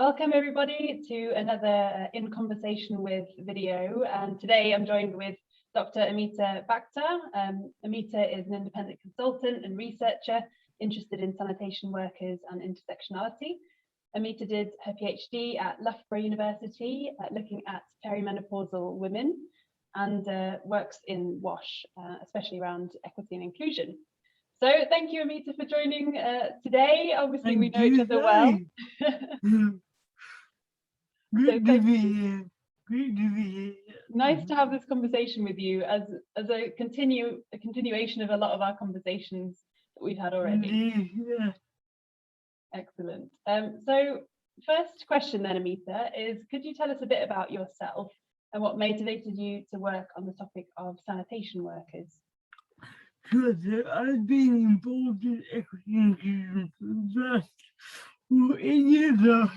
Welcome everybody to another In Conversation with video, and today I'm joined with Dr Amita Bhakta. Amita is an independent consultant and researcher interested in sanitation workers and intersectionality. Amita did her PhD at Loughborough University looking at perimenopausal women and works in WASH, especially around equity and inclusion. So thank you, Amita, for joining today. Obviously, we know each other well. Great to be here. Great to be here. Nice to have this conversation with you as a continuation of a lot of our conversations that we've had already. Indeed, yeah. Excellent. So first question then, Amita, is could you tell us a bit about yourself and what motivated you to work on the topic of sanitation workers? Sure, so I've been involved in equity inclusion for the last 8 years now.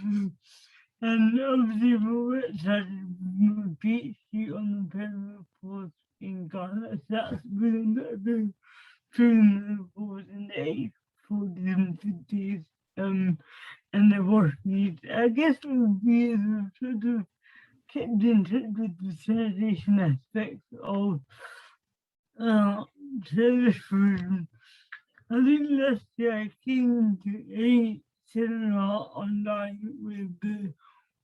And obviously my work started my PhD on the perimenopause in Ghana. That's within the perimenopause in the 840s and 50s. And the WASH needs. I guess it would be sort of kept in touch with the sanitation aspects of service provision. I think last year I came to a seminar online with the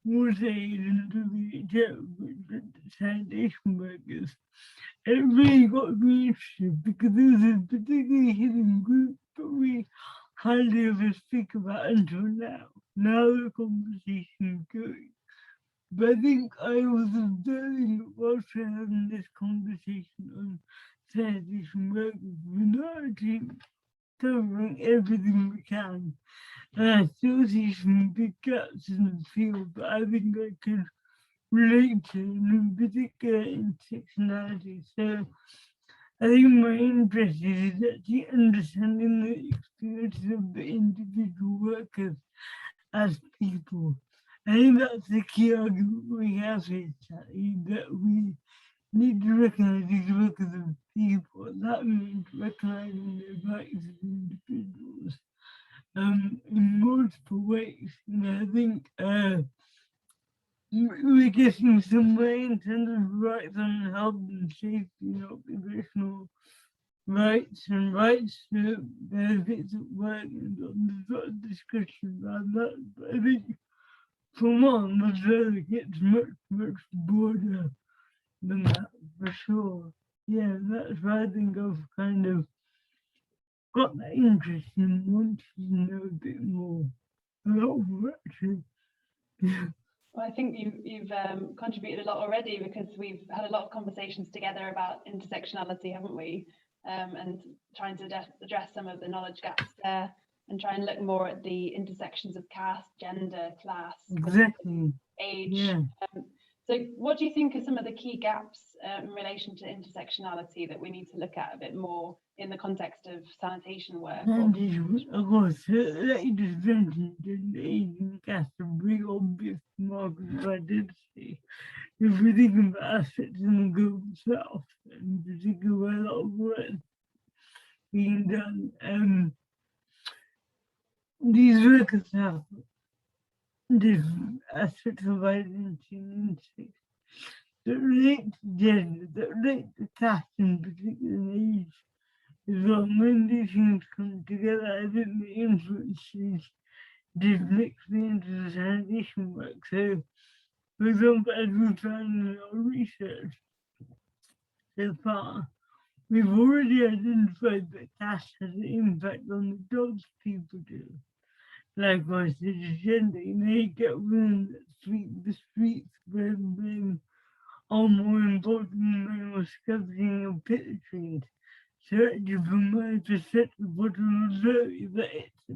water aid and the sanitation workers. It really got me interested because it was a particularly hidden group that we hardly ever speak about until now. Now the conversation is going. But I think I was observing whilst we're having this conversation on sanitation workers, we're not actually covering everything we can. And I still see some big gaps in the field that I think I could relate to, and in particular intersectionality. So I think my interest is actually understanding the experiences of the individual workers as people. I think that's the key argument we have here, Sally, that we need to recognize these workers as people. That means recognizing the rights of individuals in multiple ways. I think we're getting somewhere in terms of rights on health and safety and occupational rights and rights to benefits at work, and there's a lot of discussion around that. But I think from what I'm observing, it's much broader than that, for sure. Yeah, that's why I think I've kind of got that interest in wanting to know a bit more. A lot more, actually. Well, I think you've contributed a lot already because we've had a lot of conversations together about intersectionality, haven't we? And trying to address some of the knowledge gaps there and try and look more at the intersections of caste, gender, class, exactly. Age. Yeah. So what do you think are some of the key gaps in relation to intersectionality that we need to look at a bit more in the context of sanitation work? Of course, like you just mentioned, the Asian caste, a real obvious marker of identity. If we think about aspects in the global south, in particular where a lot of work being done, these workers have different aspects of identity and instinct that relate to gender, that relate to caste in particular and age. As well, when these things come together, I think the influences mixed into the sanitation work. So, for example, as we found in our research so far, we've already identified that caste has an impact on the jobs people do. Likewise, the gender, you get women that sweep the streets where men are more involved in manual scavenging and pit trees. So actually, from my perspective, what we observe is that it's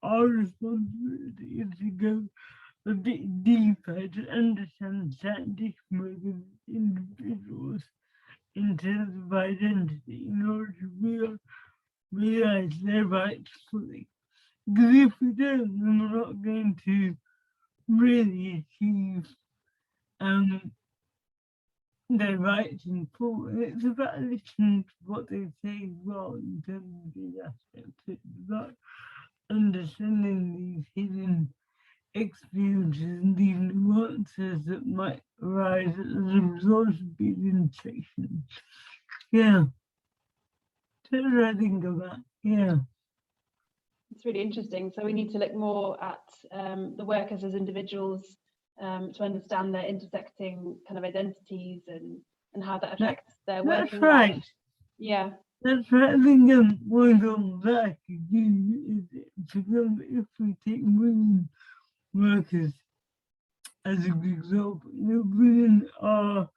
our responsibility to go a bit deeper to understand scientific motives of individuals in terms of identity in order to realize their rights fully. Because if we don't, then we're not going to really achieve their rights in full. And it's about listening to what they say as well in terms of these aspects. It's about understanding these hidden experiences and the nuances that might arise as a result of these intersections. Yeah, that's what I think of that. Yeah. It's really interesting. So we need to look more at the workers as individuals to understand their intersecting kind of identities and how that affects their working right. life. Yeah. That's right. I think one of that I could do is, for example, if we take women workers as an example, women are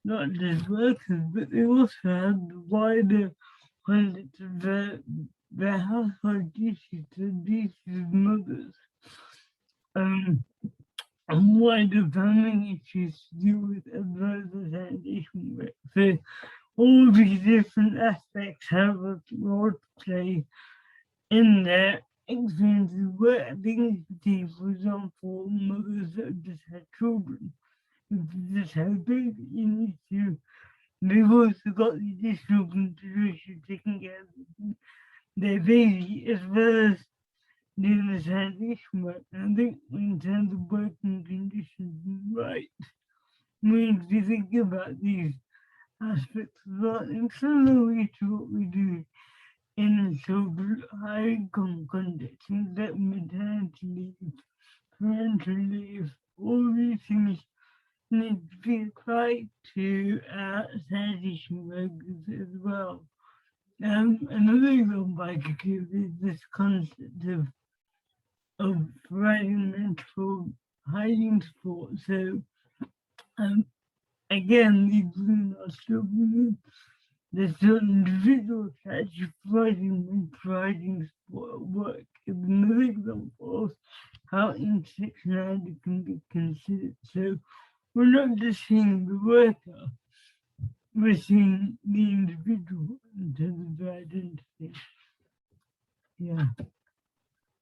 not just workers, but they also have the wider context of their household duties, the duties of mothers, and wider family issues to do with adverse sanitation work. So all these different aspects have a role to play in their experiences work. I think, for example, mothers that have just had children, if you just have a baby, you need to. They've also got the additional consideration of taking care of their baby as well as doing the sanitation work. And I think in terms of working conditions and rights, we need to think about these aspects as well. And similarly to what we do in social high income context, things like maternity leave, parental leave, all these things need to be applied to sanitation workers as well. Another example I could give is this concept of providing mental hygiene support. So, again, these women are still women. There's certain individuals actually providing support at work. Is another example of how intersectionality can be considered. So, we're not just seeing the worker, we're seeing the individual in terms of their identity. Yeah.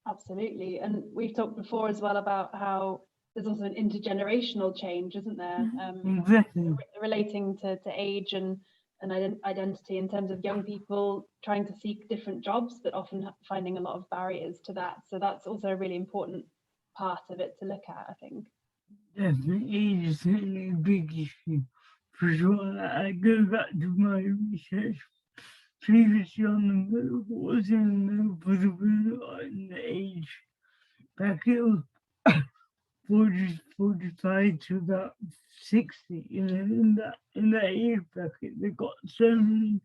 Absolutely. And we've talked before as well about how there's also an intergenerational change, isn't there? Exactly. Relating to age and identity in terms of young people trying to seek different jobs, but often finding a lot of barriers to that. So that's also a really important part of it to look at, I think. Definitely, age is certainly a big issue. For sure, I go back to my research previously on the middle, was in the middle for the women in the age bracket of 40, 45 to about 60. You know, in that age bracket, they got so many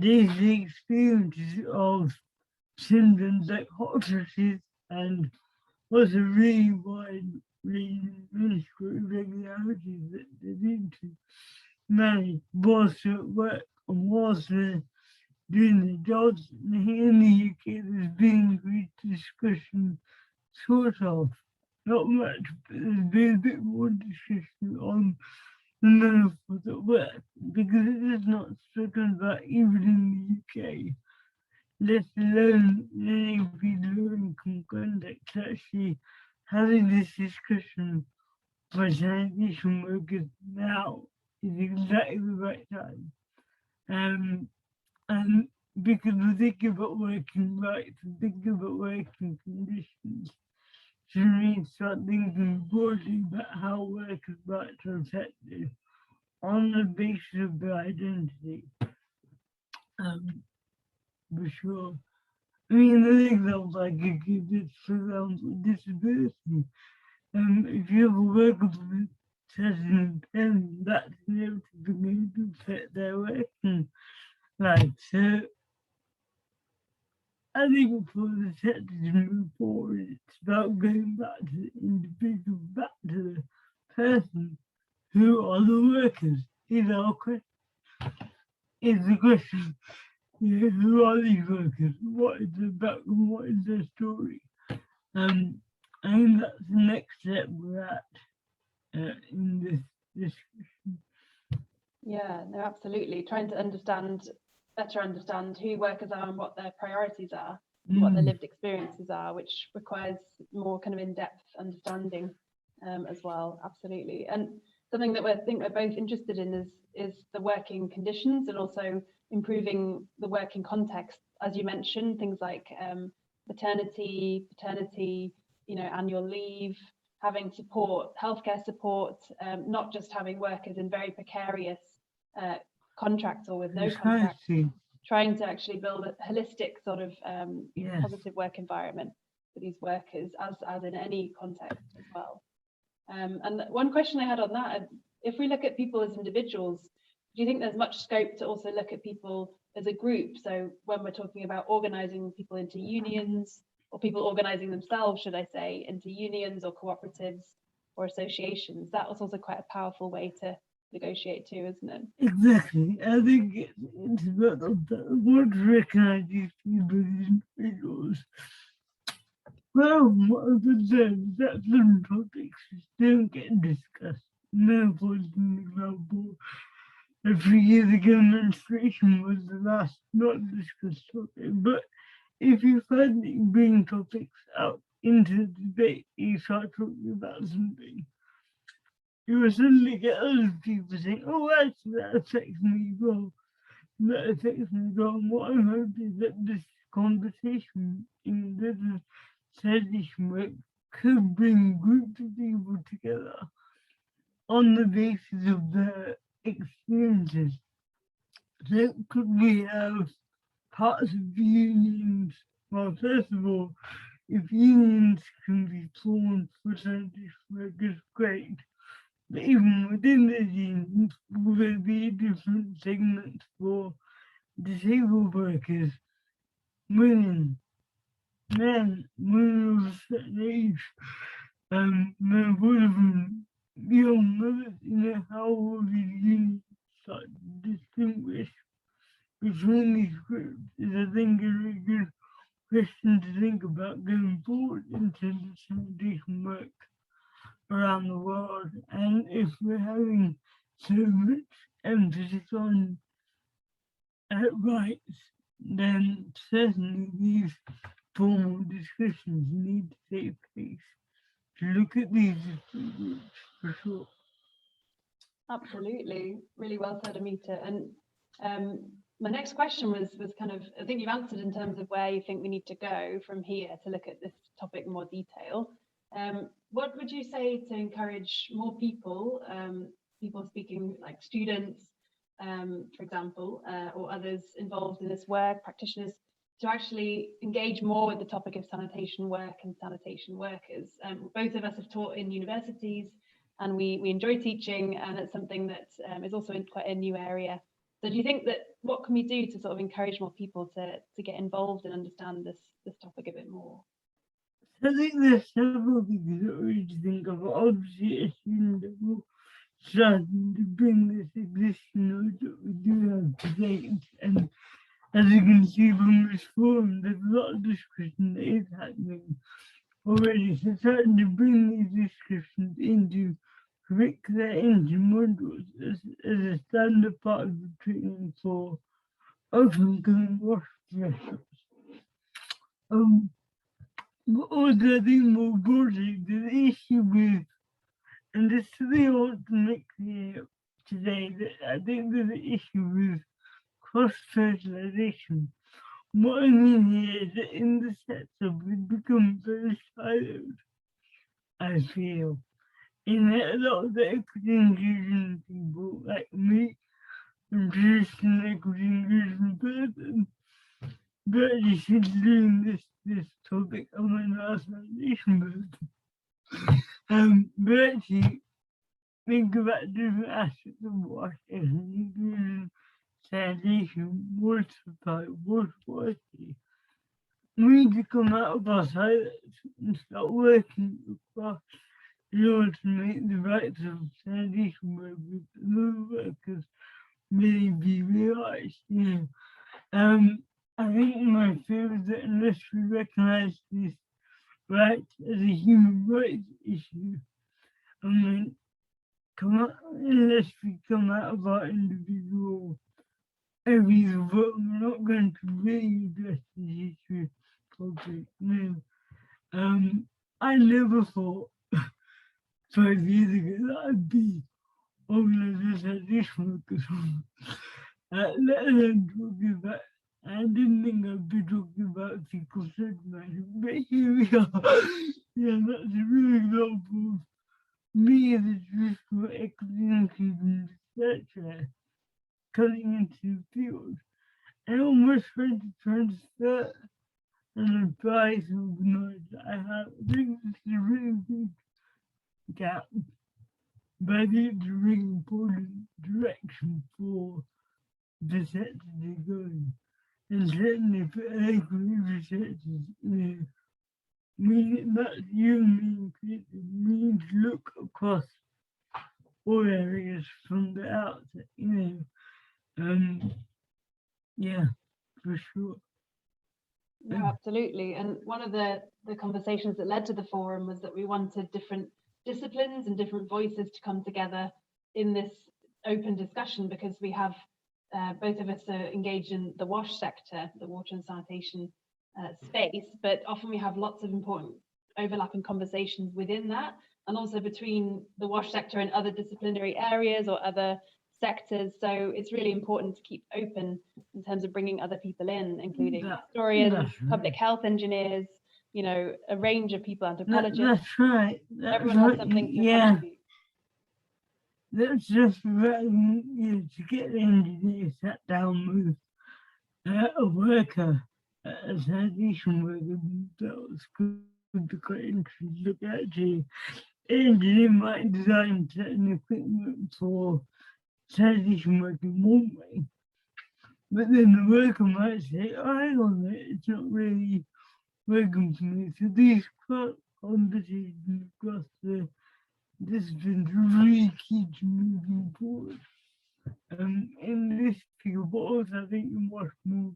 daily experiences of symptoms like hot flushes and was a really wide range of irregularities that they need to manage whilst at work and whilst they're doing their jobs. And here in the UK, there's been great discussion, sort of, not much, but there's been a bit more discussion on the menopause at work because it is not spoken about even in the UK. Let alone any of the low-income context, actually having this discussion for sanitation workers now is exactly the right time. And because we think about working rights, we think about working conditions, so we need to start thinking broadly about how workers' rights are affected on the basis of their identity. For sure. I mean, the example I could give is, for example, disability. If you have a worker with certain impairment, that's inevitably going to affect their working life. So, I think for the sector to move forward, it's about going back to the individual, back to the person. Who are the workers? Is our question. Is the question. Yeah, who are these workers? What is their background? What is their story? I think that's the next step we're at in this discussion. Yeah, no, absolutely. Trying to better understand who workers are and what their priorities are, and what their lived experiences are, which requires more kind of in-depth understanding as well. Absolutely. And something that I think we're both interested in is the working conditions and also improving the working context, as you mentioned, things like maternity, paternity, annual leave, having support, healthcare support, not just having workers in very precarious contracts or with no contract, trying to actually build a holistic sort of positive work environment for these workers, as in any context as well. And one question I had on that, if we look at people as individuals, do you think there's much scope to also look at people as a group? So when we're talking about organizing people into unions, or people organizing themselves, should I say, into unions or cooperatives or associations, that was also quite a powerful way to negotiate too, isn't it? Exactly. I think it's about what recognizing people as individuals. Well, what I would say is that some topics don't get discussed. For example, a few years ago, menstruation was the last not discussed topic. But if you finally bring topics out into the debate, you start talking about something, you will suddenly get other people saying, oh, actually, that affects me well. That affects me well. And what I'm hoping is that this conversation in this sanitation work could bring groups of people together on the basis of their experiences. So could we have parts of the unions? Well, first of all, if unions can be formed for sanitation workers, great. But even within the unions, will there be different segments for disabled workers, women, men, women of a certain age, men, young mothers, how will the unions start to distinguish between these groups is, I think, a really good question to think about going forward into the sanitation work around the world. And if we're having so much emphasis on rights, then certainly these formal discussions need to take place to look at these different groups for sure. Absolutely, really well said, Amita. And my next question was kind of, I think you've answered in terms of where you think we need to go from here to look at this topic in more detail. What would you say to encourage more people, people speaking like students, for example, or others involved in this work, practitioners, to actually engage more with the topic of sanitation work and sanitation workers? Both of us have taught in universities, and we enjoy teaching, and it's something that is also in quite a new area. So do you think that, what can we do to sort of encourage more people to get involved and understand this topic a bit more? I think there's several things that we need to think of. Obviously, at student level, starting to bring this existing knowledge that we do have to date. And as you can see from this forum, there's a lot of discussion that is happening already. So starting to bring these discussions into curricula, into modules as a standard part of the training for open wash professionals. But also, I think more broadly, the issue with, and this is what I want to make clear today, that I think there's an issue with cross-fertilisation. What I mean here is that in the sector, we've become very siloed, I feel. In that a lot of the equity inclusion people like me, and traditional equity inclusion person, Bertie should doing this topic on our sanitation work. Bertie think about different aspects of wash, including sanitation, water supply, water quality. We need to come out of our silos and start working across in order to make the rights of sanitation workers and other workers really be realised. I think my fear is that unless we recognise this right as a human rights issue, unless we come out of our individual areas of work, we're not going to really address this issue properly. I never thought 5 years ago that I'd be organisational workers, let alone talking about. I didn't think I'd be talking about fecal sediment, but here we are. yeah, that's a really example of me as a traditional academic and researcher coming into the field and almost trying to transfer an advice of knowledge that I have. I think this is a really big gap, but I think it's a really important direction for the sector to go in. And certainly for equity researchers, that's you mean we need to look across all areas from the outset, yeah, for sure. No, absolutely. And one of the conversations that led to the forum was that we wanted different disciplines and different voices to come together in this open discussion, because we have both of us are engaged in the WASH sector, the water and sanitation space, but often we have lots of important overlapping conversations within that, and also between the WASH sector and other disciplinary areas or other sectors. So it's really important to keep open in terms of bringing other people in, including historians, public health engineers, a range of people, anthropologists. That's right. Everyone has something to contribute. That's just right. To get the engineer sat down with a worker, a sanitation worker, that was good to quite interesting to look at. The engineer might design certain equipment for sanitation work in one way, but then the worker might say, oh, hang on a minute, it's not really working for me. So these conversations across the disciplines are really key to moving forward. In this field, but also I think much more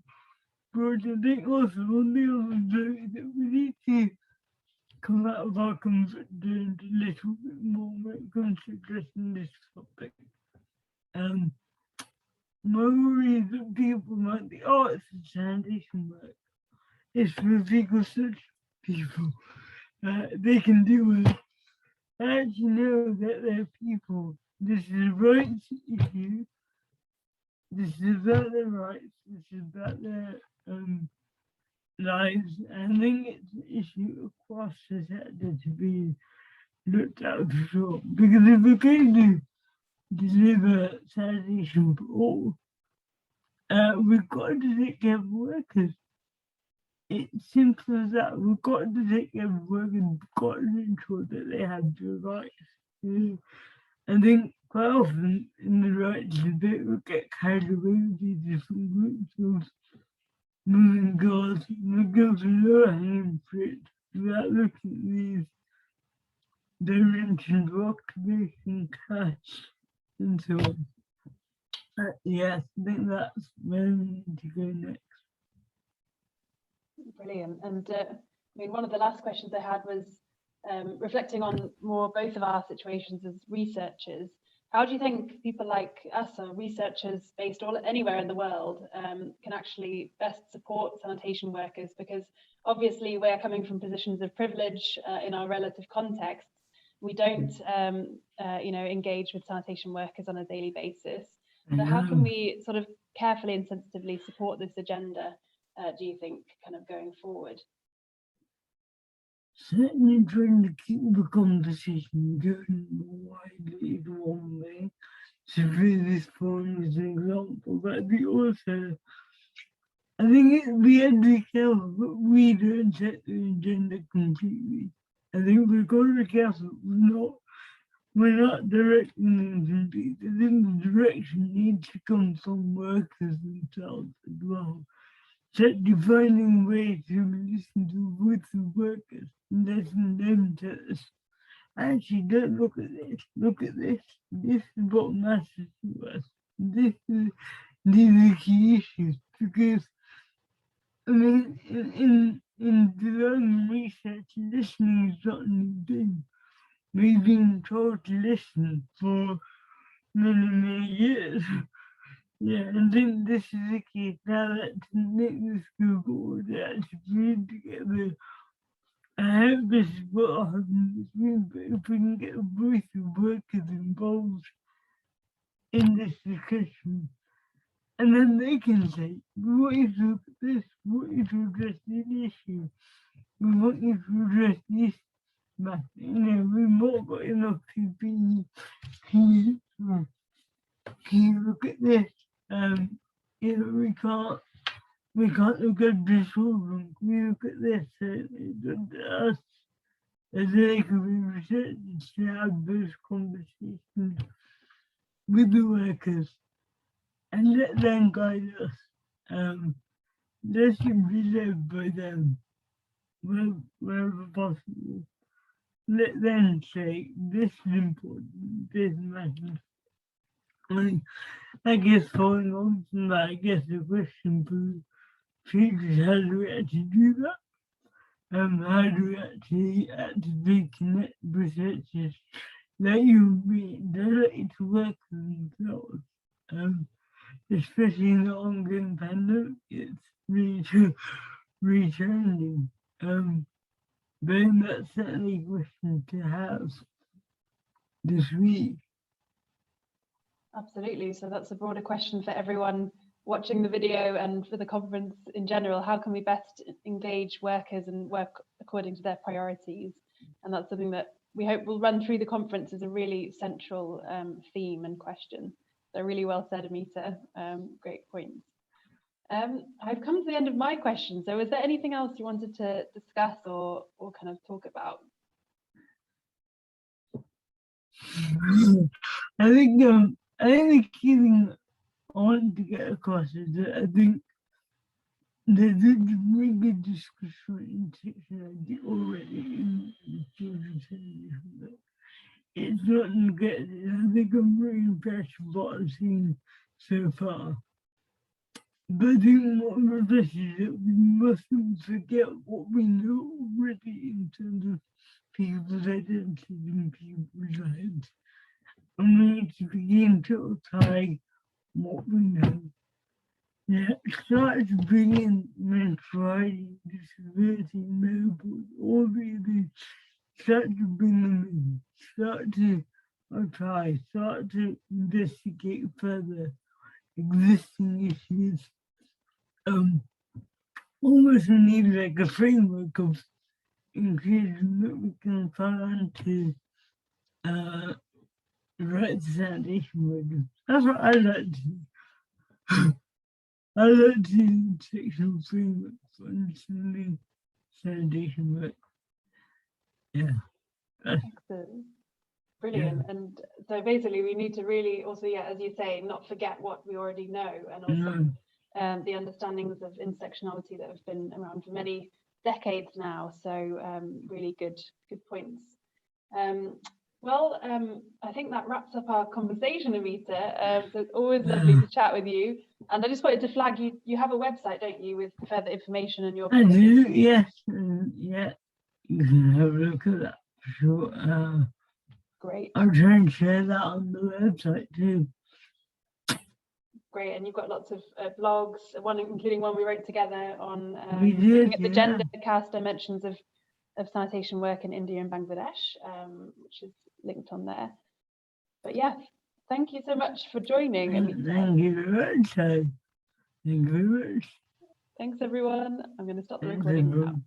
broad. I think also on the other note that we need to come out of our comfort zone a little bit more when it comes to addressing this topic. My worry is that people like the arts and sanitation work is for people such people. They can do it. I actually know that there are people. This is a rights issue. This is about their rights. This is about their lives. And I think it's an issue across the sector to be looked at for sure. Because if we're going to deliver sanitation for all, we've got to take care of workers. It's simple as that. We've got to take care of workers. We've got to ensure that they have the rights. I think quite often in the rights debate we get carried away with these different groups of moving goals. We go to lower hanging fruit without looking at these dimensions of occupation, cash, and so on. Yes, I think that's where we need to go next. Brilliant. And one of the last questions I had was reflecting on both of our situations as researchers. How do you think people like us, or researchers based anywhere in the world, can actually best support sanitation workers? Because obviously we're coming from positions of privilege in our relative contexts. We don't, engage with sanitation workers on a daily basis. So how can we sort of carefully and sensitively support this agenda, do you think, kind of going forward? Certainly trying to keep the conversation going widely in one way. To really this forum as an example, but I think we have to be careful that we don't set the agenda completely. I think we've got to be careful we're not directing them completely. I think the direction needs to come from workers themselves as well. Finding ways to listen to the voice of workers and letting them tell us, actually, don't look at this, look at this. This is what matters to us. These are the key issues. Because, in design research, listening is not a new thing. We've been told to listen for many years. Yeah, and then this is the key. Now that to make this go forward, actually bring together. I hope this is what happens. If we can get a voice of workers involved in this discussion, and then they can say, we want you to look at this, we want you to address this issue, we want you to address this but we've not got enough people. Can you look at this? We can't look at this problem. Can you look at this? It's up to us as economic researchers to have those conversations with the workers and let them guide us. They should be led by them wherever possible. Let them say, this is important, this matters. I guess following on from that, I guess the question for futures, how do we actually do that? How do we actually actively connect researchers that you be directly to work with themselves? Especially in the ongoing pandemic, it's really challenging. Then that's certainly a question to have this week. Absolutely. So that's a broader question for everyone watching the video and for the conference in general. How can we best engage workers and work according to their priorities? And that's something that we hope will run through the conference as a really central theme and question. So really well said, Amita. Great points. I've come to the end of my question. So is there anything else you wanted to discuss or kind of talk about? I think the key thing I want to get across is that I think there's a really good discussion on intersectionality already in the children's education, but it's not neglected. I think I'm really impressed with what I've seen so far. But I think what I'm impressed is that we mustn't forget what we know already in terms of people's identities and people's lives. And we need to begin to apply what we know. Yeah, start to bring in menstruality, disability, menopause, all these things. Start to bring them in. Start to apply. Start to investigate further existing issues. Almost we need like a framework of inclusion that we can find to write the sanitation work. That's what I like to do. I like to do intersectional framework for understanding sanitation work. Yeah. Excellent. Brilliant. Yeah. And so basically we need to really also, yeah, as you say, not forget what we already know, and also the understandings of intersectionality that have been around for many decades now. So really good points. I think that wraps up our conversation, Amita. So it's always lovely to chat with you. And I just wanted to flag you have a website, don't you, with further information on your I do, yes. Yeah, you can have a look at that for sure. Great. I'm trying to share that on the website too. Great, and you've got lots of blogs, one including one we wrote together on looking at the gender cast dimensions of sanitation work in India and Bangladesh, which is linked on there. But yeah, thank you so much for joining. Thank you very much. Thank you very much. Thanks everyone. I'm going to stop the recording now.